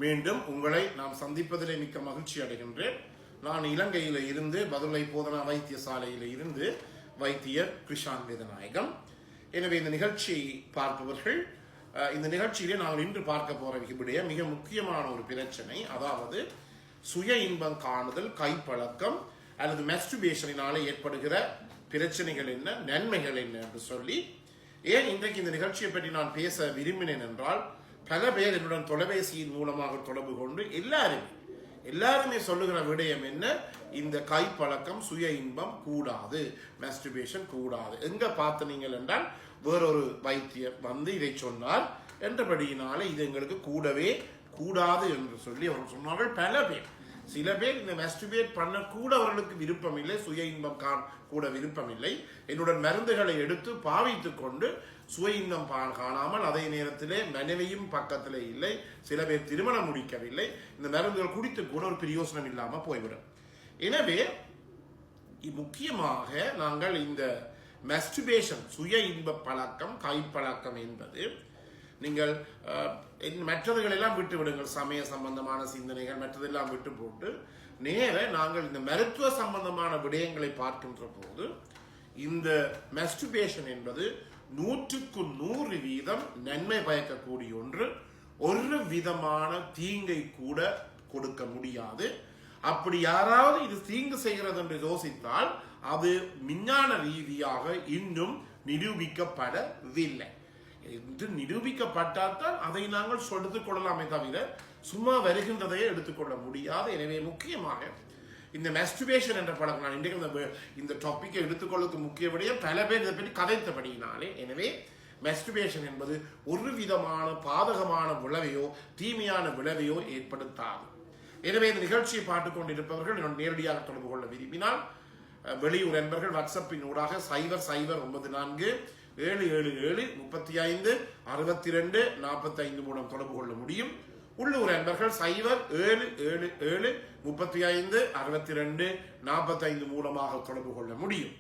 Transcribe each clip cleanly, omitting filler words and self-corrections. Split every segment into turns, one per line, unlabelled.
மீண்டும் உங்களை நாம் சந்திப்பதிலே மிக்க மகிழ்ச்சி அடைகின்றேன். நான் இலங்கையில இருந்து பதுளை போதனா வைத்தியசாலையில இருந்து வைத்தியர் கிருஷான் வேதநாயகம். எனவே இந்த நிகழ்ச்சியை பார்ப்பவர்கள், இந்த நிகழ்ச்சியிலே நாங்கள் இன்று பார்க்க போற விடயம் மிக முக்கியமான ஒரு பிரச்சனை. அதாவது சுய இன்பம் காணுதல், கைப்பழக்கம் அல்லது மெஸ்டுபேஷனினாலே ஏற்படுகிற பிரச்சனைகள் என்ன, நன்மைகள் என்ன என்று சொல்லி. ஏன் இன்றைக்கு இந்த நிகழ்ச்சியை பற்றி நான் பேச விரும்பினேன் என்றால், பல பேர் என்னுடன் தொலைபேசியின் மூலமாக தொடர்பு கொண்டு எல்லாருமே சொல்லுகிற விடயம் என்ன, இந்த கைப்பழக்கம், சுய இன்பம் கூடாது, மெஸ்டுபேஷன் கூடாது. எங்க பார்த்தீங்கள் என்றால் வேறொரு வைத்தியர் வந்து இதை சொன்னார் என்றபடியினாலே இது எங்களுக்கு கூடவே கூடாது என்று சொல்லி அவர்கள் சொன்னார்கள். பல பேர், சில பேர் இந்த மெஸ்டுபேட் பண்ண கூட அவர்களுக்கு விருப்பம் இல்லை, சுய இன்பம் கூட விருப்பம் இல்லை. என்னுடன் மருந்துகளை எடுத்து பாவித்துக் கொண்டு சுய இன்பம் காணாமல் அதே நேரத்திலே மனைவியும் பக்கத்திலே இல்லை, சில பேர் திருமணம் முடிக்கவில்லை, இந்த மருந்துகள் குடித்து கூட ஒரு பிரயோசனம் இல்லாம போய்விடும். எனவே முக்கியமாக நாங்கள் இந்த மெஸ்டுபேஷன், சுய இன்ப பழக்கம், கைப்பழக்கம் என்பது நீங்கள் மற்றதுகளெல்லாம் விட்டு விடுங்கள், சமய சம்பந்தமான சிந்தனைகள் மற்றதெல்லாம் விட்டு போட்டு நேர நாங்கள் இந்த மருத்துவ சம்பந்தமான விடயங்களை பார்க்கின்ற போது இந்த மெஸ்டுபேஷன் என்பது 100% நன்மை பயக்கக்கூடிய ஒன்று. ஒரு விதமான தீங்கை கூட கொடுக்க முடியாது. அப்படி யாராவது இது தீங்கு செய்கிறது என்று யோசித்தால் அது விஞ்ஞான ரீதியாக இன்னும் நிரூபிக்கப்படவில்லை. என்று நிரூபிக்கப்பட்டால்தான் அதை நாங்கள் எடுத்துக் கொள்ளலாமே தவிர சும்மா வருகின்றதையே எடுத்துக்கொள்ள முடியாது. எனவே முக்கியமாக இந்த மெஸ்டுபேஷன் என்ற பழக்கம், நான் இன்றைக்கு இந்த டாபிக்கை எடுத்துக்கொள்ளுக்கு முக்கியப்படியே பல பேர் இதை பற்றி கதைத்தபடியினாலே, எனவே மெஸ்டுபேஷன் என்பது ஒரு விதமான பாதகமான விளைவையோ தீமையான விளைவையோ ஏற்படுத்தாது. எனவே இந்த நிகழ்ச்சியை பார்த்துக் கொண்டிருப்பவர்கள் நேரடியாக தொடர்பு கொள்ள விரும்பினால் வெளியூர் என்பவர்கள் வாட்ஸ்அப்பின் ஊடாக 0094 777356245 மூலம் தொடர்பு கொள்ள முடியும். உள்ளூர் என்பர்கள் 0777356245 மூலமாக தொடர்பு கொள்ள முடியும்.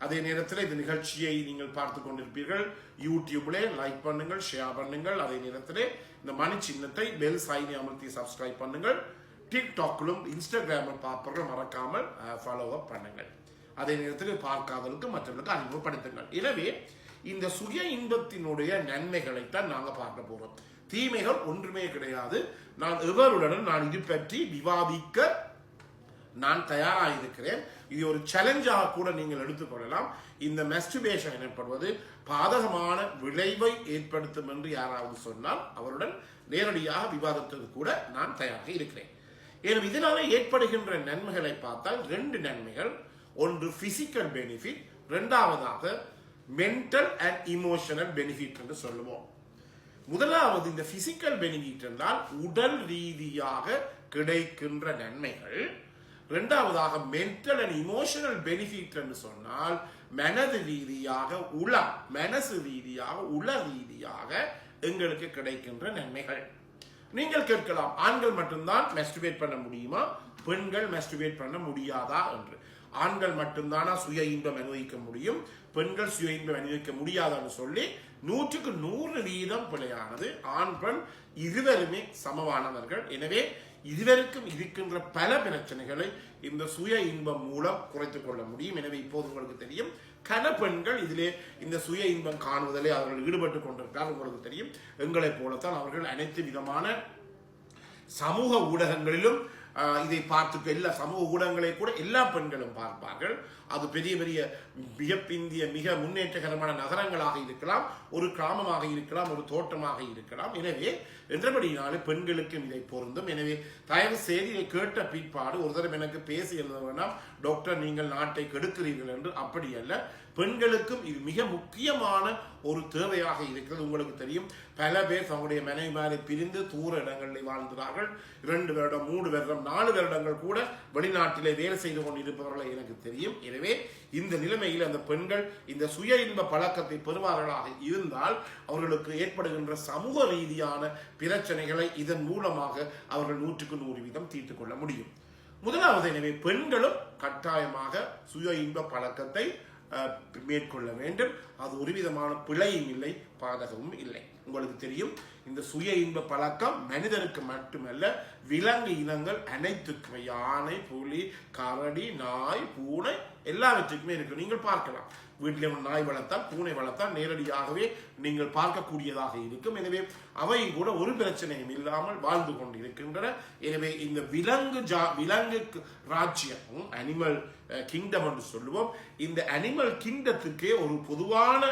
அதே நேரத்தில் இந்த நிகழ்ச்சியை நீங்கள் பார்த்துக் கொண்டிருப்பீர்கள். யூடியூப்ல லைக் பண்ணுங்கள், ஷேர் பண்ணுங்கள். அதே நேரத்தில் இந்த மணி சின்னத்தை பெல் சைனை அமர்த்தி சப்ஸ்கிரைப் பண்ணுங்கள். டிக்டாக்கிலும் இன்ஸ்டாகிராமில் பார்ப்பவர்கள் மறக்காமல் ஃபாலோ அப் பண்ணுங்கள். அதே நேரத்தில் பார்க்காதவர்களுக்கு மற்றவர்களுக்கு அறிமுகப்படுத்துங்கள். எனவே இந்த சுய இன்பத்தினுடைய நன்மைகளைத்தான் நாங்கள் பார்க்க போறோம். தீமைகள் ஒன்றுமே கிடையாது. நான் எவருடன் நான் இது பற்றி விவாதிக்க நான் தயாராக இருக்கிறேன். இது ஒரு சேலஞ்சாக கூட நீங்கள் எடுத்துக்கொள்ளலாம். இந்த மெஸ்டுபேஷன் எனப்படுவது பாதகமான விளைவை ஏற்படுத்தும் என்று யாராவது சொன்னால் அவருடன் நேரடியாக விவாதித்தது கூட நான் தயாராக இருக்கிறேன். ஏன்னா இதனால ஏற்படுகின்ற நன்மைகளை பார்த்தால் 2 நன்மைகள். ஒன்று பிசிக்கல் பெனிஃபிட், இரண்டாவதாக மென்டல் அண்ட் இமோஷனல் பெனிஃபிட் என்று சொல்லுவோம். முதலாவது இந்த பிசிக்கல் பெனிஃபிட் என்றால் உடல் ரீதியாக கிடைக்கின்ற நன்மைகள். இரண்டாவதாக மென்டல் அண்ட் இமோஷனல் பெனிஃபிட் என்று சொன்னால் மனது ரீதியாக மனசு ரீதியாக உள ரீதியாக எங்களுக்கு கிடைக்கின்ற நன்மைகள். நீங்கள் கேட்கலாம், ஆண்கள் மட்டும்தான் மெஸ்டுபேட் பண்ண முடியுமா, பெண்கள் மெஸ்டுபேட் பண்ண முடியாதா என்று. ஆண்கள் மட்டும்தானா சுய இன்பம் அனுபவிக்க முடியும், பெண்கள் சுய இன்பம் அனுபவிக்க முடியாதான்னு சொல்லி 100% பிழையானது. ஆண் பெண் இருவருமே சமமானவர்கள். எனவே இருவருக்கும் இருக்கின்ற பல பிரச்சனைகளை இந்த சுய இன்பம் மூலம் குறைத்துக் கொள்ள முடியும். எனவே இப்போது உங்களுக்கு தெரியும், கன பெண்கள் இதிலே இந்த சுய இன்பம் காணுவதிலே அவர்கள் ஈடுபட்டுக் கொண்டிருக்கிறார். உங்களுக்கு தெரியும், எங்களைப் போலத்தான் அவர்கள் அனைத்து விதமான சமூக ஊடகங்களிலும் இதை பார்த்து எல்லா சமூக ஊடகங்களை கூட எல்லா பெண்களும் பார்ப்பார்கள். அது பெரிய பெரிய மிகப்பிந்திய மிக முன்னேற்றகரமான நகரங்களாக இருக்கலாம், ஒரு கிராமமாக இருக்கலாம், ஒரு தோட்டமாக இருக்கலாம். எனவே என்றபடினாலே பெண்களுக்கும் இதை பொருந்தும். எனவே தயவு செய்து இதை கேட்ட பிற்பாடு ஒரு தடவை எனக்கு பேசி எழுதுவேண்டாம், டாக்டர் நீங்கள் நாட்டை கெடுக்கிறீர்கள் என்று. அப்படி அல்ல, பெண்களுக்கும் இது மிக முக்கியமான ஒரு தேவையாக இருக்கிறது. உங்களுக்கு தெரியும், பல பேர் தங்களுடைய மனைவிமாரை பிரிந்து தூர இடங்களில் வாழ்ந்தார்கள். 2 வருடம் 3 வருடம் 4 வருடங்கள் கூட வெளிநாட்டிலே வேலை செய்து கொண்டிருப்பவர்களை எனக்கு தெரியும். எனவே இந்த நிலைமையில் அந்த பெண்கள் இந்த சுய இன்ப பழக்கத்தை பெறுவார்களாக இருந்தால் அவர்களுக்கு ஏற்படுகின்ற சமூக ரீதியான பிரச்சனைகளை இதன் மூலமாக அவர்கள் 100% தீர்த்துக் கொள்ள முடியும். முதலாவது, எனவே பெண்களும் கட்டாயமாக சுய இன்ப பழக்கத்தை மேற்கொள்ள வேண்டும். அது ஒரு விதமான பிழையும் இல்லை, பாதகமும் இல்லை. உங்களுக்கு தெரியும். இந்த சுய இன்ப பழக்கம் மனிதருக்கு மட்டுமல்ல, விலங்கு இனங்கள் அனைத்துக்குமே, யானை, புலி, கரடி, நாய், பூனை எல்லாவற்றுக்குமே இருக்கு. நீங்கள் பார்க்கலாம், வீட்டில் நாய் வளர்த்தால், பூனை வளர்த்தால் நேரடியாகவே நீங்கள் பார்க்கக்கூடியதாக இருக்கும். எனவே அவை கூட ஒரு பிரச்சனையும் இல்லாமல் வாழ்ந்து கொண்டு இருக்கின்றன. எனவே இந்த விலங்கு ராஜ்யம், அனிமல் கிங்டம் என்று சொல்லுவோம். இந்த அனிமல் கிங்டத்துக்கே ஒரு பொதுவான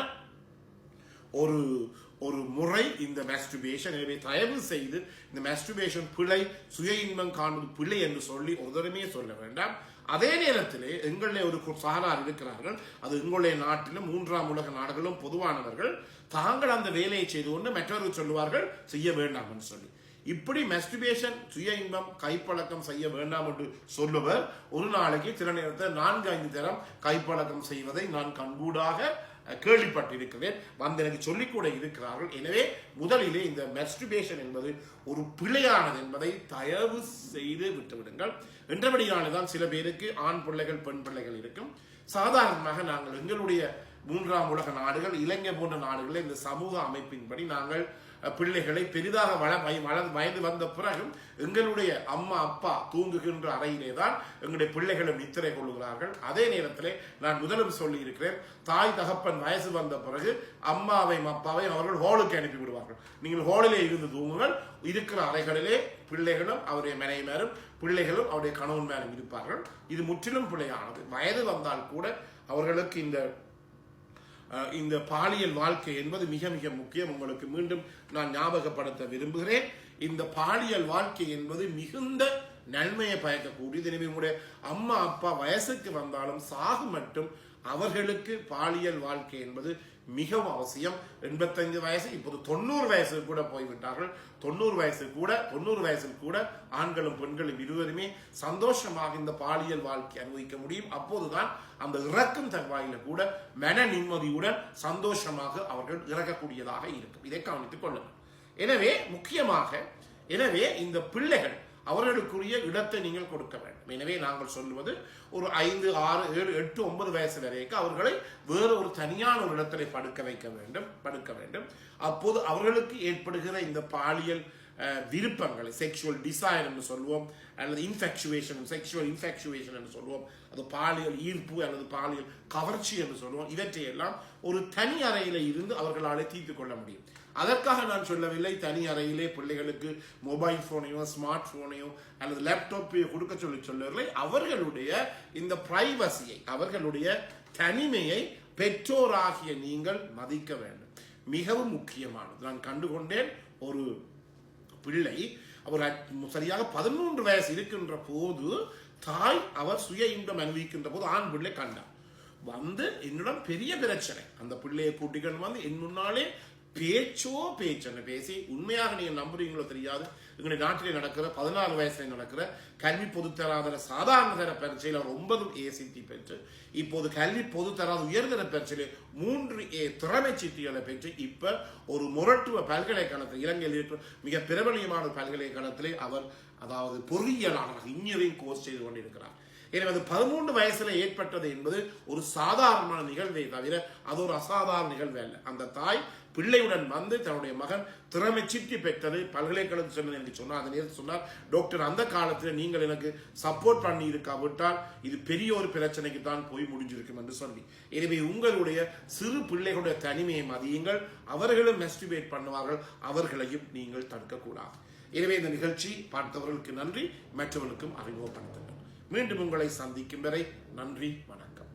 ஒரு முறை இந்த மாஸ்டர்பேஷன். எனவே தயவு செய்து இந்த மாஸ்டர்பேஷன் பிழை, சுய இன்பம் காண்பது பிழை என்று சொல்லி ஒருதரமே சொல்ல வேண்டாம். அதே நேரத்திலே எங்களுடைய ஒரு சாரார் இருக்கிறார்கள், அது எங்களுடைய நாட்டிலும் 3ஆம் உலக நாடுகளும் பொதுவானவர்கள், தாங்கள் அந்த வேலையை செய்து கொண்டு மற்றவர்கள் சொல்லுவார்கள் செய்ய வேண்டாம் என்று சொல்லி. இப்படி மாஸ்டர்பேஷன், சுய இன்பம், கைப்பழக்கம் செய்ய வேண்டாம் என்று சொல்லுவர் ஒரு நாளைக்கு சில நேரத்தில் 4-5 தரம் கைப்பழக்கம் செய்வதை நான் கண்கூடாக கேள்விப்பட்டிருக்கிறேன். வந்து எனக்கு சொல்லிக் கூட இருக்கிறார்கள். எனவே முதலிலே இந்த மாஸ்டர்பேஷன் என்பது ஒரு பிழையானது என்பதை தயவு செய்து விட்டுவிடுங்கள். என்றபடியானதான் சில பேருக்கு ஆண் பிள்ளைகள், பெண் பிள்ளைகள் இருக்கும். சாதாரணமாக நாங்கள் எங்களுடைய 3ஆம் உலக நாடுகள், இலங்கை போன்ற நாடுகளில் இந்த சமூக அமைப்பின்படி நாங்கள் பிள்ளைகளை பெரிதாக வயது வந்த பிறகும் எங்களுடைய அம்மா அப்பா தூங்குகின்ற அறையிலே தான் எங்களுடைய பிள்ளைகளும் நித்திரை கொள்ளுகிறார்கள். அதே நேரத்திலே நான் முதலும் சொல்லி இருக்கிறேன், தாய் தகப்பன் வயசு வந்த பிறகு அம்மாவையும் அப்பாவையும் அவர்கள் ஹோலுக்கு அனுப்பி விடுவார்கள். நீங்கள் ஹோலிலே இருந்து தூங்குங்கள். இருக்கிற அறைகளிலே பிள்ளைகளும் அவருடைய மனைவிமாரும் பிள்ளைகளும் அவருடைய கணவன் மேலும் இருப்பார்கள். இது முற்றிலும் பிள்ளையானது. வயது வந்தால் கூட அவர்களுக்கு இந்த பாலியல் வாழ்க்கை என்பது மிக மிக முக்கியம். உங்களுக்கு மீண்டும் நான் ஞாபகப்படுத்த விரும்புகிறேன், இந்த பாலியல் வாழ்க்கை என்பது மிகுந்த நன்மையை பயக்கக்கூடியது. எனவே உங்களுடைய அம்மா அப்பா வயசுக்கு வந்தாலும் சாகு மட்டும் அவர்களுக்கு பாலியல் வாழ்க்கை என்பது மிகவும் அவசியம். 85 வயசு, இப்போது 90 வயசு கூட போய்விட்டார்கள். 90 வயசில் கூட ஆண்களும் பெண்களும் இருவருமே சந்தோஷமாக இந்த பாலியல் வாழ்க்கை அனுபவிக்க முடியும். அப்போதுதான் அந்த இறக்கும் தருவாயில கூட மன நிம்மதியுடன் சந்தோஷமாக அவர்கள் இறக்கக்கூடியதாக இருக்கும். இதை கவனித்துக் கொள்ளுங்கள். எனவே முக்கியமாக இந்த பிள்ளைகள் அவர்களுக்குரிய இடத்தை நீங்கள் கொடுக்க வேண்டும். எனவே நாங்கள் சொல்லுவது ஒரு 5, 6, 7, 8, 9 வயசு வரைக்கும் அவர்களை வேறு ஒரு தனியான ஒரு இடத்திலே படுக்க வேண்டும். அப்போது அவர்களுக்கு ஏற்படுகிற இந்த பாலியல் விருப்பங்களை, செக்ஷுவல் டிசைர் என்று சொல்லுவோம், அல்லது செக்ஷுவல் இன்ஃபெக்சுவேஷன் என்று சொல்லுவோம், அது பாலியல் ஈர்ப்பு அல்லது பாலியல் கவர்ச்சி என்று சொல்லுவோம். இவற்றையெல்லாம் ஒரு தனி அறையில இருந்து அவர்களால் தீர்த்து கொள்ள முடியும். அதற்காக நான் சொல்லவில்லை தனி அறையிலே பிள்ளைகளுக்கு மொபைல் போனையோ, ஸ்மார்ட் போனையோ அல்லது லேப்டாப்பையோ கொடுக்க சொல்லவில்லை. அவர்களுடைய இந்த பிரைவசியை, அவர்களுடைய தனிமையை பெற்றோராகிய நீங்கள் மதிக்க வேண்டும். மிகவும் முக்கியமானது. நான் கண்டுகொண்டேன், ஒரு பிள்ளை அவர் சரியாக 13 வயசு இருக்கின்ற போது தாய் அவர் சுய இன்பம் அனுபவிக்கின்ற போது ஆண் பிள்ளை கண்டார். வந்து என்னிடம் பெரிய பிரச்சனை, அந்த பிள்ளையை கூட்டிக்கணும் வந்து என் முன்னாலே பேச்சென்னு பேசி, உண்மையாக நீங்க நம்புறீங்களோ தெரியாது, எங்களுடைய நாட்டிலே நடக்கிற 14 வயசுல நடக்கிற கல்வி பொதுத்தராதர சாதாரண தர பரீட்சையில் அவர் 9 ACT பெற்று, இப்போது கல்வி பொதுத்தராத உயர்தர பரீட்சையிலே 3A திறமை சீட்டுகளை பெற்று இப்ப ஒரு முரட்டுவ பல்கலைக்கழகத்தில், இலங்கையில் இருக்கிற மிக பிரபலியமான பல்கலைக்கழகத்திலே அவர் அதாவது பொறியியலாளர் இன்ஜினியரிங் கோர்ஸ் செய்து கொண்டிருக்கிறார். எனவே அது 13 வயசுல ஏற்பட்டது என்பது ஒரு சாதாரணமான நிகழ்வை தவிர அது ஒரு அசாதாரண நிகழ்வு அல்ல. அந்த தாய் பிள்ளையுடன் வந்து தன்னுடைய மகன் திறமை சித்தி பெற்றது பல்கலைக்கழகம் சொன்னது என்று சொன்னார். அந்த நேரத்தில் சொன்னார், டாக்டர் அந்த காலத்தில் நீங்கள் எனக்கு சப்போர்ட் பண்ணி இருக்காவிட்டால் இது பெரிய ஒரு பிரச்சனைக்கு தான் போய் முடிஞ்சிருக்கும் என்று சொல்லி. எனவே உங்களுடைய சிறு பிள்ளைகளுடைய தனிமையை மதியுங்கள். அவர்களும் மாஸ்டர்பேட் பண்ணுவார்கள், அவர்களையும் நீங்கள் தடுக்கக்கூடாது. எனவே இந்த நிகழ்ச்சி பார்த்தவர்களுக்கு நன்றி, மற்றவர்களுக்கும் அறிமுகப்படுத்துங்கள். மீண்டும் உங்களை சந்திக்கும் வரை நன்றி, வணக்கம்.